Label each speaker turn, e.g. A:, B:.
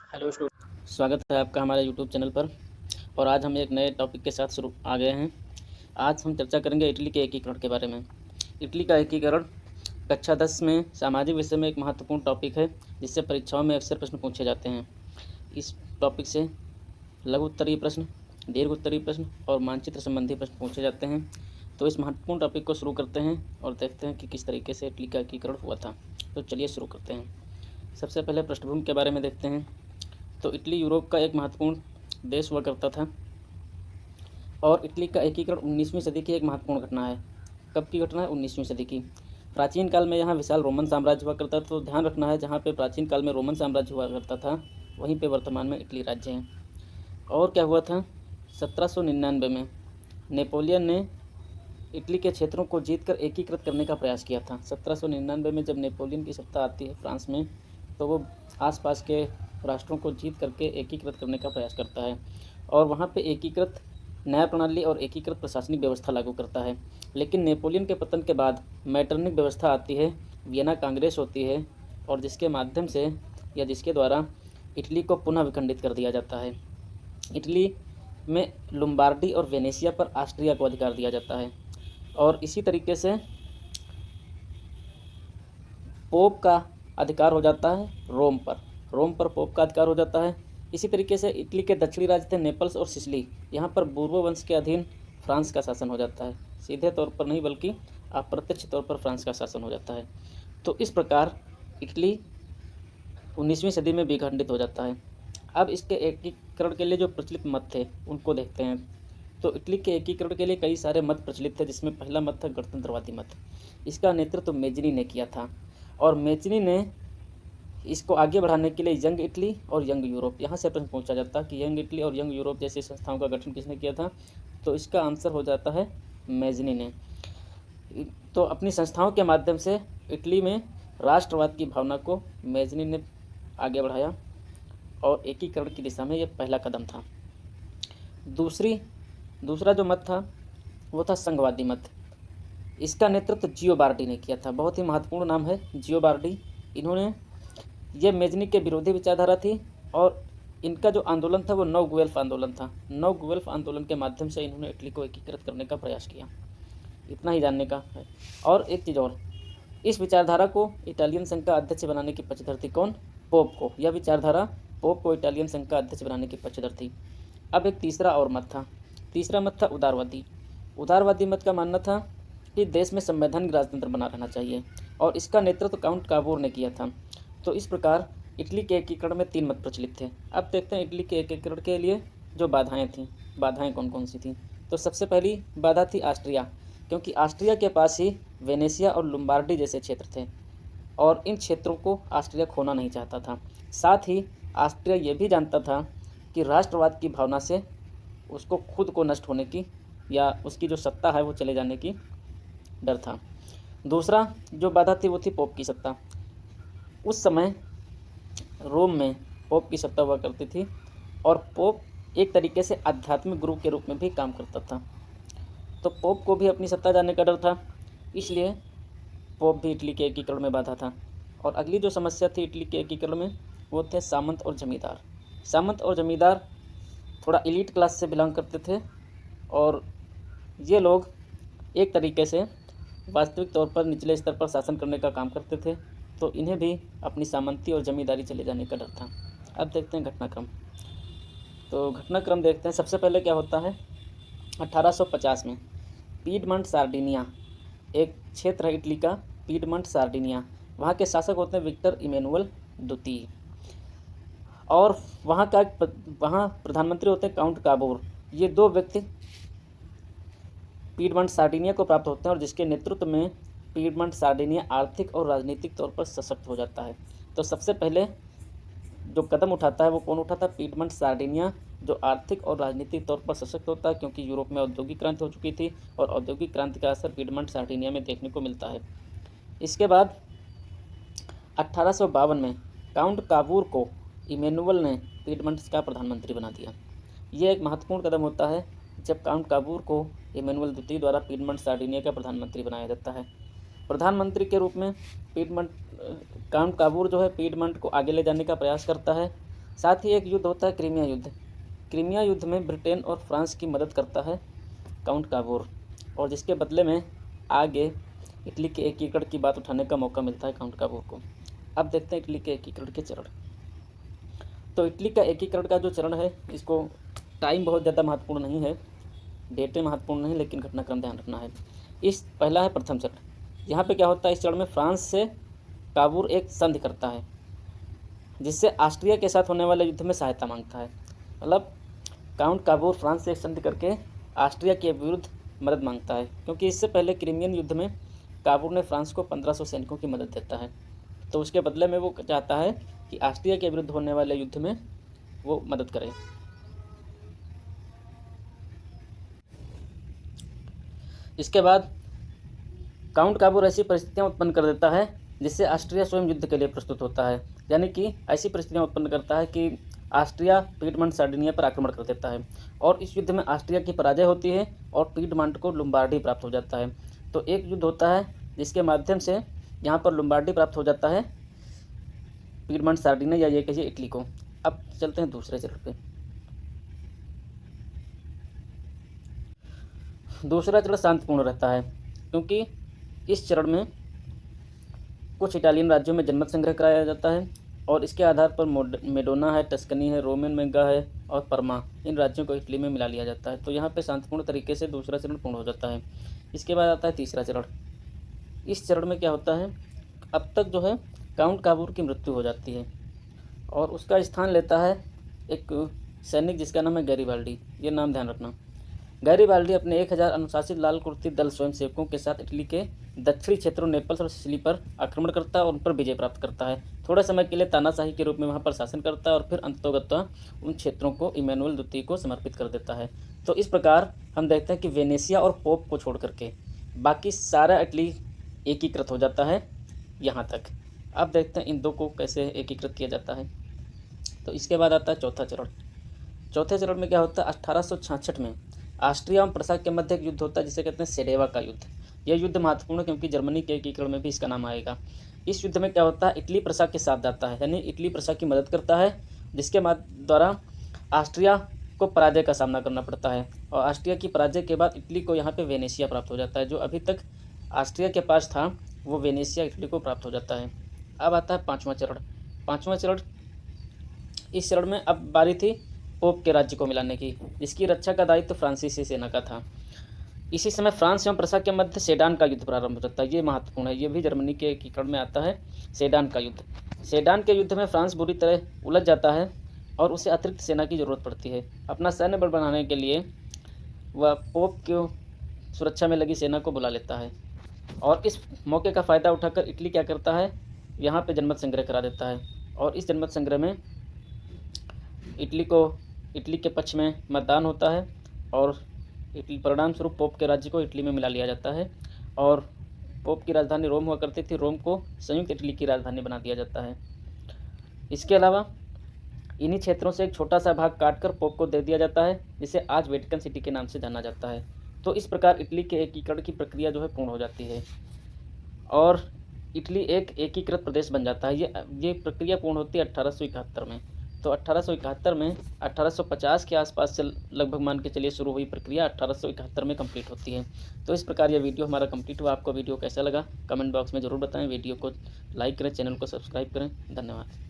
A: Hello student, स्वागत है आपका हमारे यूट्यूब चैनल पर। और आज हम एक नए टॉपिक के साथ शुरू आ गए हैं। आज हम चर्चा करेंगे इटली के एकीकरण के बारे में। इटली का एकीकरण कक्षा 10 में सामाजिक विषय में एक महत्वपूर्ण टॉपिक है, जिससे परीक्षाओं में अक्सर प्रश्न पूछे जाते हैं। इस टॉपिक से लघु उत्तरीय प्रश्न, दीर्घ उत्तरीय प्रश्न और मानचित्र संबंधी प्रश्न पूछे जाते हैं। तो इस महत्वपूर्ण टॉपिक को शुरू करते हैं और देखते हैं कि किस तरीके से इटली का एकीकरण हुआ था। तो चलिए शुरू करते हैं। सबसे पहले पृष्ठभूमि के बारे में देखते हैं। तो इटली यूरोप का एक महत्वपूर्ण देश हुआ करता था और इटली का एकीकरण 19वीं सदी की एक महत्वपूर्ण घटना है। कब की घटना है? 19वीं सदी की। प्राचीन काल में यहाँ विशाल रोमन साम्राज्य हुआ करता था। तो ध्यान रखना है, जहाँ पे प्राचीन काल में रोमन साम्राज्य हुआ करता था, वहीं पे वर्तमान में इटली राज्य है। और क्या हुआ था? 1799 में नेपोलियन ने इटली के क्षेत्रों को जीतकर एकीकृत करने का प्रयास किया था। 1799 में जब नेपोलियन की सत्ता आती है फ्रांस में, तो वो आसपास के राष्ट्रों को जीत करके एकीकृत करने का प्रयास करता है और वहाँ पे एकीकृत न्याय प्रणाली और एकीकृत प्रशासनिक व्यवस्था लागू करता है। लेकिन नेपोलियन के पतन के बाद मैटरनिक व्यवस्था आती है, वियना कांग्रेस होती है, और जिसके माध्यम से या जिसके द्वारा इटली को पुनः विखंडित कर दिया जाता है। इटली में लुम्बार्डी और वेनेशिया पर ऑस्ट्रिया को अधिकार दिया जाता है। और इसी तरीके से पोप का अधिकार हो जाता है रोम पर पोप का अधिकार हो जाता है। इसी तरीके से इटली के दक्षिणी राज्य थे नेपल्स और सिसिली, यहाँ पर बूर्बो वंश के अधीन फ्रांस का शासन हो जाता है। सीधे तौर पर नहीं बल्कि अप्रत्यक्ष तौर पर फ्रांस का शासन हो जाता है। तो इस प्रकार इटली 19वीं सदी में विखंडित हो जाता है। अब इसके एकीकरण के लिए जो प्रचलित मत थे उनको देखते हैं। तो इटली के एकीकरण के लिए कई सारे मत प्रचलित थे, जिसमें पहला मत था गणतंत्रवादी मत। इसका नेतृत्व मेजनी ने किया था और मेजनी ने इसको आगे बढ़ाने के लिए यंग इटली और यंग यूरोप, यहाँ से प्रश्न पूछा जाता है कि यंग इटली और यंग यूरोप जैसी संस्थाओं का गठन किसने किया था? तो इसका आंसर हो जाता है मेजनी ने। तो अपनी संस्थाओं के माध्यम से इटली में राष्ट्रवाद की भावना को मेजनी ने आगे बढ़ाया और एकीकरण की दिशा में यह पहला कदम था। दूसरा जो मत था वो था संघवादी मत। इसका नेतृत्व जियोबार्डी ने किया था। बहुत ही महत्वपूर्ण नाम है जियोबार्डी। इन्होंने, ये मेजनी के विरोधी विचारधारा थी और इनका जो आंदोलन था वो नव गुएल्फ आंदोलन था। नव गुएल्फ आंदोलन के माध्यम से इन्होंने इटली को एकीकृत करने का प्रयास किया। इतना ही जानने का है। और एक चीज़ और, इस विचारधारा को इटालियन संघ का अध्यक्ष बनाने की पक्षधर थी कौन? पोप को। यह विचारधारा पोप को इटालियन संघ का अध्यक्ष बनाने की पक्षधर थी। अब एक तीसरा और मत था। तीसरा मत था उदारवादी। उदारवादी मत का मानना था कि देश में संवैधानिक राजतंत्र बना रहना चाहिए और इसका नेतृत्व काउंट काबूर ने किया था। तो इस प्रकार इटली के एकीकरण में 3 मत प्रचलित थे। अब देखते हैं इटली के एकीकरण के लिए जो बाधाएं थीं। बाधाएं कौन कौन सी थीं? तो सबसे पहली बाधा थी ऑस्ट्रिया, क्योंकि ऑस्ट्रिया के पास ही वेनेशिया और लुम्बार्डी जैसे क्षेत्र थे और इन क्षेत्रों को ऑस्ट्रिया खोना नहीं चाहता था। साथ ही ऑस्ट्रिया ये भी जानता था कि राष्ट्रवाद की भावना से उसको खुद को नष्ट होने की या उसकी जो सत्ता है वो चले जाने की डर था। दूसरा जो बाधा थी वो थी पोप की सत्ता। उस समय रोम में पोप की सत्ता हुआ करती थी और पोप एक तरीके से आध्यात्मिक गुरु के रूप में भी काम करता था। तो पोप को भी अपनी सत्ता जाने का डर था, इसलिए पोप भी इटली के एकीकरण में बाधा था। और अगली जो समस्या थी इटली के एकीकरण में वो थे सामंत और जमींदार। सामंत और जमींदार थोड़ा एलीट क्लास से बिलोंग करते थे और ये लोग एक तरीके से वास्तविक तौर पर निचले स्तर पर शासन करने का काम करते थे। तो इन्हें भी अपनी सामंती और जमींदारी चले जाने का डर था। अब देखते हैं घटनाक्रम। तो घटनाक्रम देखते हैं। सबसे पहले क्या होता है, 1850 में पीडमंट सार्डिनिया एक क्षेत्र है इटली का, पीडमंट सार्डिनिया। वहाँ के शासक होते हैं विक्टर इमैनुअल द्वितीय और वहाँ प्रधानमंत्री होते हैं काउंट काबूर। ये 2 व्यक्ति पीडमंट सार्डिनिया को प्राप्त होते हैं और जिसके नेतृत्व में पीडमंट सार्डिनिया आर्थिक और राजनीतिक तौर पर सशक्त हो जाता है। तो सबसे पहले जो कदम उठाता है वो कौन उठाता है? पीडमंट सार्डिनिया, जो आर्थिक और राजनीतिक तौर पर सशक्त होता है, क्योंकि यूरोप में औद्योगिक क्रांति हो चुकी थी और औद्योगिक क्रांति का असर पीडमंट सार्डिनिया में देखने को मिलता है। इसके बाद 1852 में काउंट काबूर को इमैनुअल ने पीडमंट का प्रधानमंत्री बना दिया। ये एक महत्वपूर्ण कदम होता है जब काउंट काबूर को इमैनुअल द्वितीय द्वारा पीडमंट सार्डिनिया का प्रधानमंत्री बनाया जाता है। प्रधानमंत्री के रूप में काउंट काबूर जो है पीडमंट को आगे ले जाने का प्रयास करता है। साथ ही एक युद्ध होता है क्रीमिया युद्ध। क्रीमिया युद्ध में ब्रिटेन और फ्रांस की मदद करता है काउंट काबूर, और जिसके बदले में आगे इटली के एकीकरण की बात उठाने का मौका मिलता है काउंट काबूर को। अब देखते हैं इटली के एकीकरण के चरण। तो इटली का एकीकरण का जो चरण है, इसको टाइम बहुत ज़्यादा महत्वपूर्ण नहीं है, डेटें महत्वपूर्ण नहीं, लेकिन घटनाक्रम ध्यान रखना है। इस पहला है प्रथम चरण। यहाँ पे क्या होता है, इस चरण में फ्रांस से काबूर एक संधि करता है, जिससे ऑस्ट्रिया के साथ होने वाले युद्ध में सहायता मांगता है। मतलब काउंट काबूर फ्रांस से एक संधि करके ऑस्ट्रिया के विरुद्ध मदद मांगता है, क्योंकि इससे पहले क्रीमियन युद्ध में काबूर ने फ्रांस को 1500 सैनिकों की मदद देता है। तो उसके बदले में वो चाहता है कि ऑस्ट्रिया के विरुद्ध होने वाले युद्ध में वो मदद करे। इसके बाद काउंट काबूर ऐसी परिस्थितियाँ उत्पन्न कर देता है जिससे ऑस्ट्रिया स्वयं युद्ध के लिए प्रस्तुत होता है, यानी कि ऐसी परिस्थितियाँ उत्पन्न करता है कि ऑस्ट्रिया पीडमंट सार्डिनिया पर आक्रमण कर देता है, और इस युद्ध में ऑस्ट्रिया की पराजय होती है और पीडमंट को लुम्बार्डी प्राप्त हो जाता है। तो एक युद्ध होता है जिसके माध्यम से यहाँ पर लुम्बार्डी प्राप्त हो जाता है पीडमंट सार्डिनिया या ये कहिए इटली को। अब चलते हैं दूसरे चरण पे। दूसरा चरण शांतिपूर्ण रहता है, क्योंकि इस चरण में कुछ इटालियन राज्यों में जनमत संग्रह कराया जाता है, और इसके आधार पर मेडोना है, टस्कनी है, रोमन मेगा है और परमा, इन राज्यों को इटली में मिला लिया जाता है। तो यहाँ पे शांतिपूर्ण तरीके से दूसरा चरण पूर्ण हो जाता है। इसके बाद आता है तीसरा चरण। इस चरण में क्या होता है, अब तक जो है काउंट काबूर की मृत्यु हो जाती है, और उसका स्थान लेता है एक सैनिक जिसका नाम है गैरिबाल्डी। ये नाम ध्यान रखना। गैरिबाल्डी अपने 1000 अनुशासित लाल कुर्ती दल स्वयंसेवकों के साथ इटली के दक्षिणी क्षेत्रों नेपल्स और सिसिली पर आक्रमण करता है और उन पर विजय प्राप्त करता है। थोड़े समय के लिए तानाशाही के रूप में वहां पर शासन करता है, और फिर अंततोगत्वा उन क्षेत्रों को इमैनुअल द्वितीय को समर्पित कर देता है। तो इस प्रकार हम देखते हैं कि वेनेशिया और पोप को छोड़ करके बाकी सारा इटली एकीकृत हो जाता है यहाँ तक। अब देखते हैं इन दो को कैसे एकीकृत किया जाता है। तो इसके बाद आता है चौथा चरण। चौथे चरण में क्या होता है, 1866 में ऑस्ट्रिया और प्रसा के मध्य एक युद्ध होता है जिसे कहते हैं सेडेवा का युद्ध। यह युद्ध महत्वपूर्ण है क्योंकि जर्मनी के एकीकरण में भी इसका नाम आएगा। इस युद्ध में क्या होता है, इटली प्रसा के साथ जाता है, यानी इटली प्रसा की मदद करता है, जिसके द्वारा ऑस्ट्रिया को पराजय का सामना करना पड़ता है, और ऑस्ट्रिया की पराजय के बाद इटली को यहाँ पे वेनेशिया प्राप्त हो जाता है। जो अभी तक ऑस्ट्रिया के पास था वो वेनेशिया इटली को प्राप्त हो जाता है। अब आता है पाँचवां चरण। पाँचवां चरण, इस चरण में अब बारी थी पोप के राज्य को मिलाने की, जिसकी रक्षा का दायित्व फ्रांसीसी सेना का था। इसी समय फ्रांस एवं प्रसा के मध्य सेडान का युद्ध प्रारंभ हो जाता है। ये महत्वपूर्ण है, ये भी जर्मनी के एकीकरण में आता है। सेडान का युद्ध। सेडान के युद्ध में फ्रांस बुरी तरह उलझ जाता है और उसे अतिरिक्त सेना की जरूरत पड़ती है। अपना सैन्य बल बढ़ाने के लिए वह पोप की सुरक्षा में लगी सेना को बुला लेता है, और इस मौके का फ़ायदा उठाकर इटली क्या करता है, यहाँ पे जनमत संग्रह करा देता है, और इस जनमत संग्रह में इटली के पक्ष में मतदान होता है, और परिणाम स्वरूप पोप के राज्य को इटली में मिला लिया जाता है, और पोप की राजधानी रोम हुआ करती थी, रोम को संयुक्त इटली की राजधानी बना दिया जाता है। इसके अलावा इन्हीं क्षेत्रों से एक छोटा सा भाग काटकर पोप को दे दिया जाता है, जिसे आज वेटिकन सिटी के नाम से जाना जाता है। तो इस प्रकार इटली के एकीकरण की प्रक्रिया जो है पूर्ण हो जाती है, और इटली एक एकीकृत प्रदेश बन जाता है। ये प्रक्रिया पूर्ण होती है 1871 में। तो 1871 में 1850 के आसपास से लगभग मान के चलिए शुरू हुई प्रक्रिया 1871 में कंप्लीट होती है। तो इस प्रकार यह वीडियो हमारा कंप्लीट हुआ। आपको वीडियो कैसा लगा कमेंट बॉक्स में ज़रूर बताएं। वीडियो को लाइक करें, चैनल को सब्सक्राइब करें। धन्यवाद।